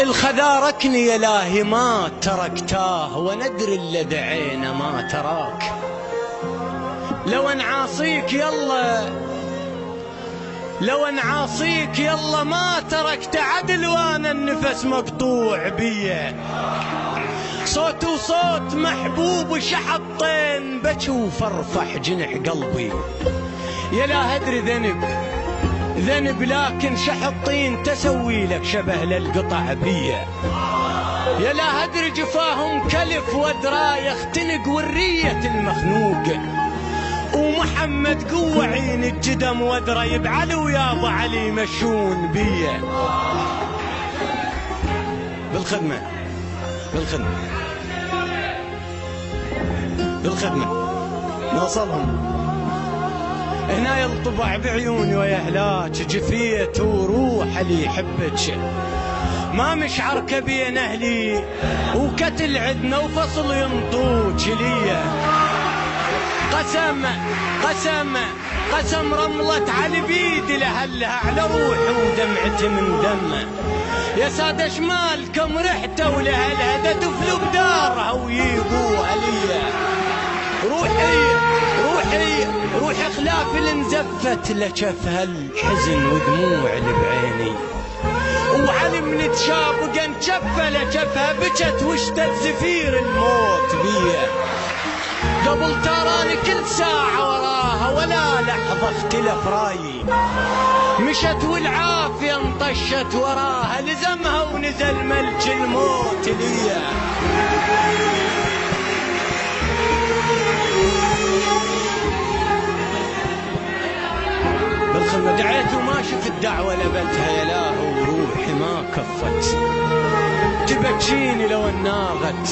الخذا ركني يا لاهي ما تركتاه، وندري اللي دعينا ما تراك. لو نعاصيك يلا، لو نعاصيك يلا ما تركت عدل، وانا النفس مقطوع بيه. صوت وصوت محبوب وشحطين، بكي وفرفح جنح قلبي. يا لا ادري ذنب ذنب، لكن شحطين تسوي لك شبه للقطع بيه. يا لا ادري جفاهم كلف ودرا يختنق ورية المخنوق، ومحمد قوة عين الجدم ودرا يبعلي ويا ابو علي يمشون بيه. بالخدمة بالخدمة بالخدمة نوصلهم. هنا يلطبع بعيوني ويا هلاك، جفيت وروح اللي يحبك. ما مش عركة بين اهلي وكتل عدنا وفصل ينطوك ليا. قسم رملة على بيدي لهلها على روحي ودمعتي من دمه. يا سادة شمالكم رحته ولهلها تفلوا بدارها ويبوها ليا. روحي خلاف اللي انزفت لشفها الحزن ودموع اللي بعيني. وعلي من تشابق انشفه لشفها بكت واشتد زفير الموت بيا. قبل تراني كل ساعة وراها ولا لحظة اختلف رايي. مشت والعافية انطشت وراها، لزمها ونزل ملك الموت ليا. بالخدمة دعيت وما شفت دعوة لبتها يا لاهو، وروحي ما كفت. تبكيني لو الناغت،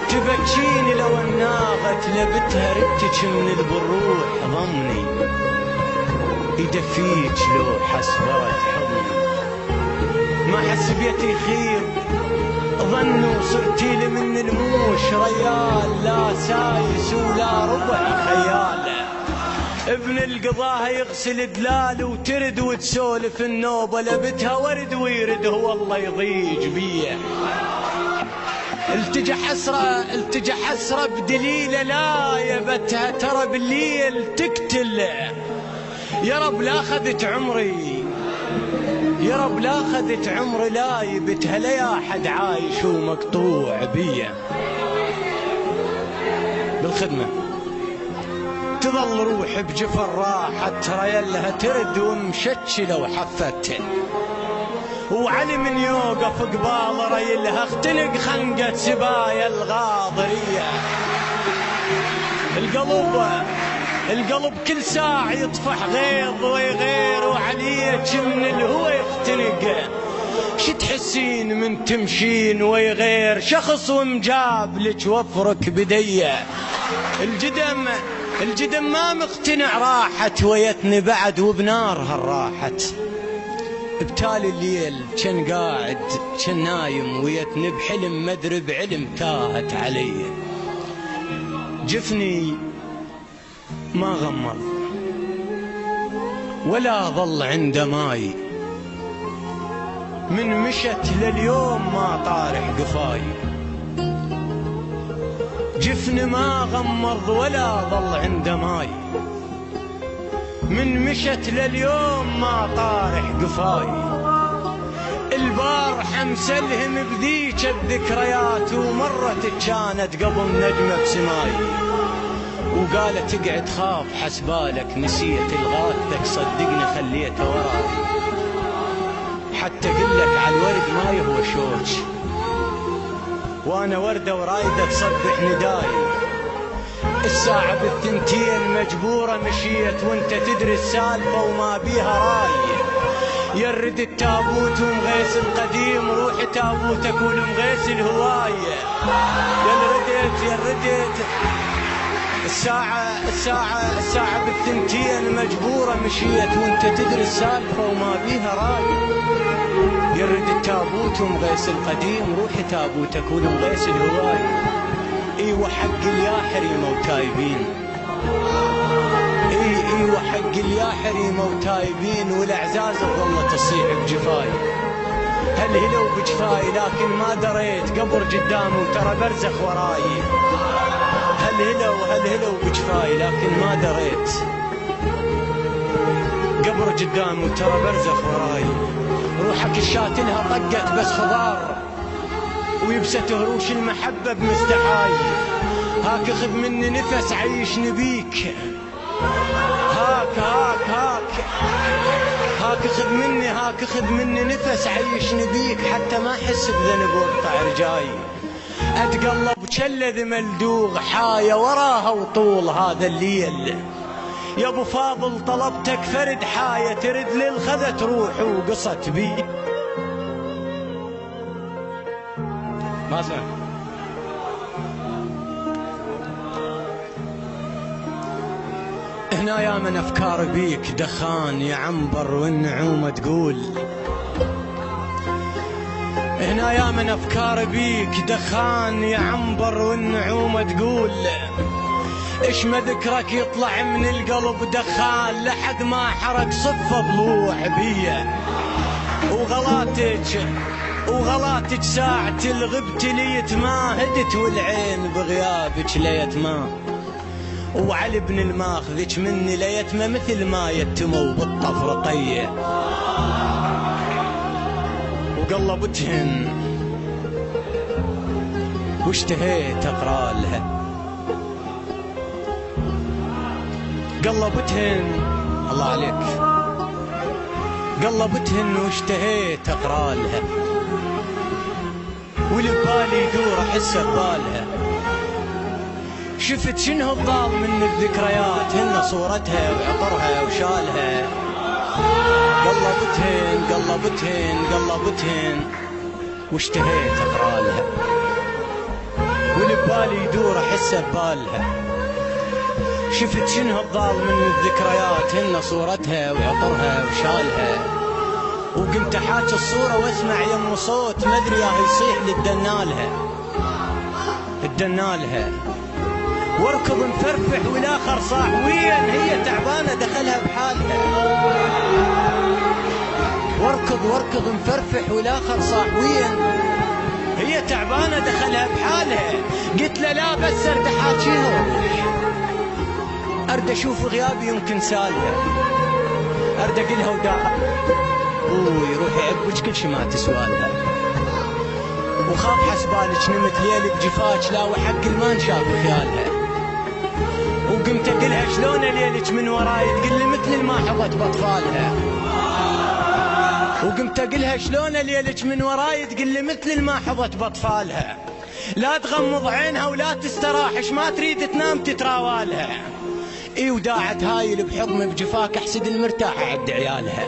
تبكيني لو الناغت، لبتها ردتك من البروح ضمني. يدفيك لو حسبات حضني، ما حسبيتي خير ظنوا صرتي لي من الموش ريال. لا سايس ولا ربع خيال، ابن القضاها يغسل دلال وترد وتسولف النوبة. لبتها ورد ويرد هو الله يضيج بيه. التجا حسرة بدليله، لا يبتها ترى بالليل تقتل. يا رب لا اخذت عمري، يا رب لا اخذت عمري، لا يبتها ليا حد عايش ومقطوع بيه. بالخدمة تظل روحي بجفر راحت، ترى يلها ترد ومشتشلة وحفت. وعلي من يوقف قبال ريلها اختنق خنقة سبايا الغاضرية. القلب كل ساعة يطفح غيظ ويغير، وعليك من الهوى يختنق. شو تحسين من تمشين ويغير شخص ومجاب لك وفرك بديه. الجدم ما مقتنع راحت، ويتني بعد وبنارها راحت. بتالي الليل كان قاعد كان نايم، ويتني بحلم مدري بعلم تاهت علي. جفني ما غمض ولا ظل عنده ماي، من مشت لليوم ما طارح قفاي. جفن ما غمض ولا ظل عنده ماي، من مشت لليوم ما طارح قفاي. البارحة مسلهم بذيك الذكريات، ومرت كانت قبل نجمة بسماي. وقالت اقعد خاف حسبالك نسيت الغاثك، صدقني خليته وراي. حتى قلك على الورد ما يهوى شوش، وانا وردة ورايدة تصبح نداي. الساعة بالثنتين مجبورة مشيت، وانت تدري السالفة وما بيها راي. يرد التابوت ومغيس القديم، روحي تابوتك والمغيس الهواية. يردت الساعة بالثنتين مجبورة مشيت، وانت تدري السالفة وما بيها راي. يرد التابوت ومغيس القديم، روحي تابوتك والمغيس الهواية. ايوه حق يا حريمة وتايبين، ايوه حق يا حريمة وتايبين، والاعزاز تظل تصيح بجفاي. هلهلوا بجفاي لكن ما دريت قبر قدامي وترى برزخ وراي. هلهلوا بجفاي لكن ما دريت قبر قدامي وترى برزخ وراي. روحك الشات لها طقت بس خضار ويبست هروش المحبة بمستحاي. هاك خذ مني نفس عيشني بيك، هاك خذ مني نفس عيشني بيك حتى ما احس بذنب واقطع رجاي. اتقلب كلذ ملدوغ حاية وراها وطول هذا الليل. يا ابو فاضل طلبتك فرد حاية ترد لي خذت روحي وقصت بي. ما سمعت. هنا يا من افكار بيك دخان يا عنبر والنعومة تقول. هنا يا من افكار بيك دخان يا عنبر والنعومة تقول. ايش ما ذكرك يطلع من القلب دخان لحد ما حرق صفة ضلوع بيه. وغلاتك ساعة الغبت ليت ما هدت والعين بغيابك ليت ما. وعلي بن الماخذك مني ليتمه مثل ما يتموا بالطفرقية. وقلبتهن واشتهيت اقرا لها. قلبتهن الله عليك. قلبتهن واشتهيت اقرا لها. واللي ببالي يدور احس ببالها. شفت شنو الضال من الذكريات هن صورتها وعطرها وشالها. قلبتهن واشتهيت اقرا لها. واللي ببالي يدور احس ببالها. شفت شنو الضال من الذكريات هن صورتها وعطرها وشالها. وقمت احاكي الصورة واسمع يم صوت ما ادري ياه يصيح للدنالها. واركض مفرفح والاخر صاح وين هي تعبانه دخلها بحالها. واركض مفرفح والاخر صاح وين هي تعبانه دخلها بحالها. قلت له لا بس ارد احاكيها ارد اشوف غيابي يمكن سالها. ارد اقلها وداع ابوي روحي عقبك كل شي ما تسوالها. وخاف حسبالك نمت ليلي بجفاك لا وحق ما نشاف خيالها. وقمت اقلها شلون ليلك من وراي تقلي مثل ما حظت باطفالها. وقمت اقلها شلون ليلك من وراي تقلي مثل ما حظت باطفالها. لا تغمض عينها ولا تستراحش ما تريد تنام تتراوالها. اي وداعت هايل بحضن بجفاك احسد المرتاحه عد عيالها.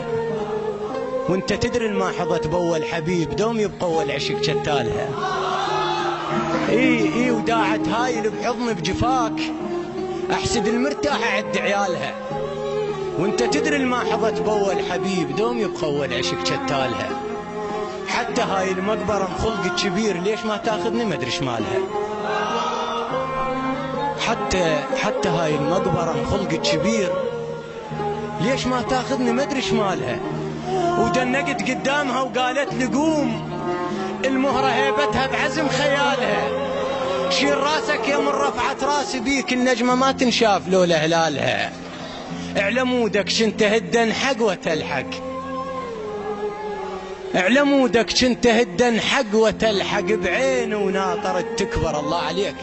وانت تدري ما حظت بول حبيب دوم يبقى اول عشق شتالها. اي وداعت هايل بحضن بجفاك احسد المرتاحه عد عيالها. وانت تدري ما حظت بول حبيب دوم يبقى اول عشق شتالها. حتى هاي المقبره مخلق كبير ليش ما تاخذني ما ادري شمالها. حتى هاي المقبره مخلق كبير ليش ما تاخذني ما ادري شمالها. ودنقت قدامها وقالت لي قوم المهره هيبتها بعزم خيالها. شيل راسك يا من رفعت راسي بيك النجمه ما تنشاف لولا هلالها. اعلمودك شنت هدن حق وتلحق. اعلمودك شنت هدن حق وتلحق بعين وناطرت تكبر الله عليك.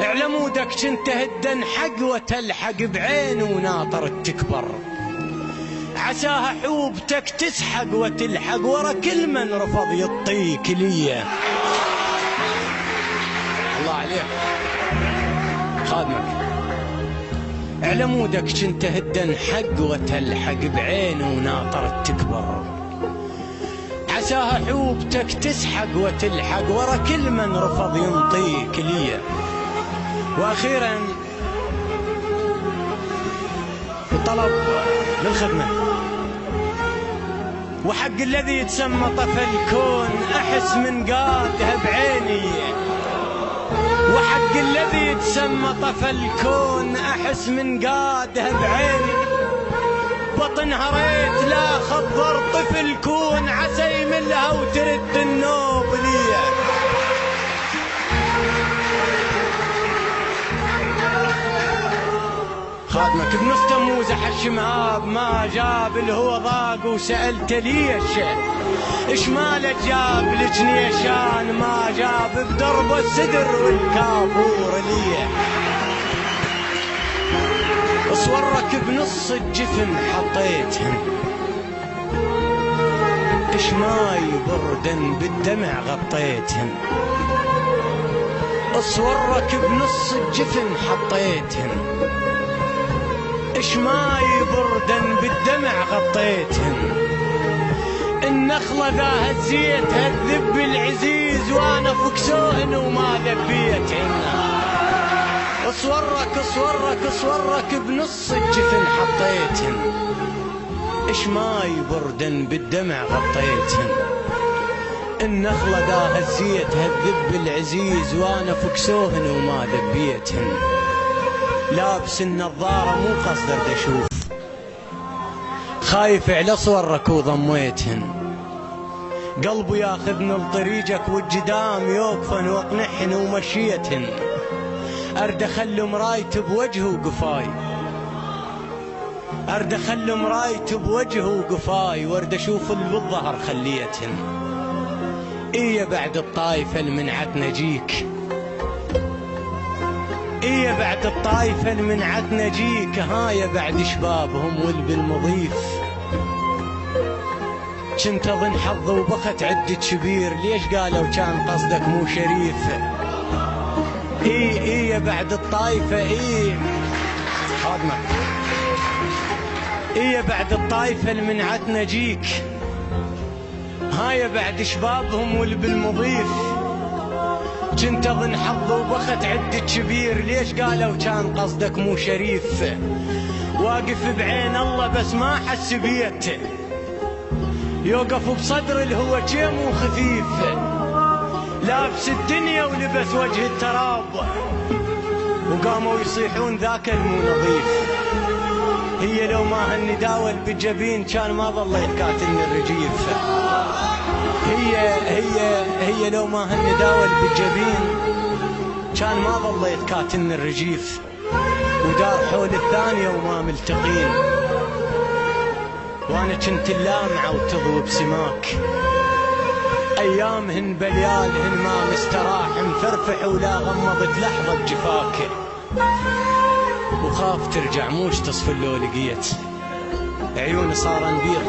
اعلمودك شنت هدن حق وتلحق بعين وناطرت تكبر. عساها حوبتك تسحق وتلحق ورا كل من رفض يطيك ليه. الله عليك خادمك. اعلمودك شنت هدن حق وتلحق بعين وناطرت تكبر. عساها حوبتك تسحق وتلحق ورا كل من رفض ينطيك ليه. واخيرا طلب للخدمه. وحق الذي يتسمى طفى الكون احس من قادها بعيني. وحق الذي يتسمى طفى الكون احس من قادها بعيني. بطن هريت لا خضر طفل كون عسى يمل ولد النوب ليه. خادمك بنص تموز حش مهاب ما جاب اللي هو ضاق وسألت ليش ايش مالك جاب الجنيشان ما جاب بدرب السدر والكافور ليه. صورك بنص الجفن حطيتهن ايش ماي بردن بالدمع غطيتهن. صورك بنص الجفن حطيتهن ايش ماي بردن بالدمع غطيتهن. النخلة ذا هزيت هالذب العزيز وانا فكسوهن وما ذبيتهن. صورك بنص الجفن حطيتهن ايش ماي بردن بالدمع غطيتهن. النخلة ذا هزيت هالذب العزيز وانا فكسوهن وما ذبيتهن. لابس النظارة مو قصد اشوف خايف على صورك وضميتهن. قلبي ياخذني لطريقك والجدام يوقفن واقنعهن ومشيتهن. ارد اخلي مرايت بوجهه وقفاي ارد اخلي مرايت بوجهه وقفاي وارد اشوف اللي بالظهر خليتهن. ايه بعد الطايفة المنعت نجيك ايه بعد الطايفة المنعت نجيك. هاي بعد شبابهم والبالمضيف كنت اظن حظ وبخت عدة شبير ليش قالوا كان قصدك مو شريف. ايه بعد الطايفة خادمك ايه بعد الطايفة المنعت نجيك. هاي بعد شبابهم والبالمضيف كنت اظن حظ وبخت عدة شبير ليش قالوا كان قصدك مو شريف. واقف بعين الله بس ما حس بيته يوقف بصدر الهوى جيم وخفيف. لابس الدنيا ولبس وجه التراب وقاموا يصيحون ذاك المو نظيف. هي لو ما هالنداول بالجبين كان ما ظليت كاتلني الرجيف. هي لو ما هالنداول بالجبين كان ما ظليت كاتلني الرجيف. ودار حول الثانية وما ملتقين وانا كنت اللامعة وتضوي بسماك. ايامهن بليالهن ما مستراح مفرفح ولا غمضت لحظة جفاك. وخاف ترجع موش تصفى لو لقيت عيوني صار نبيض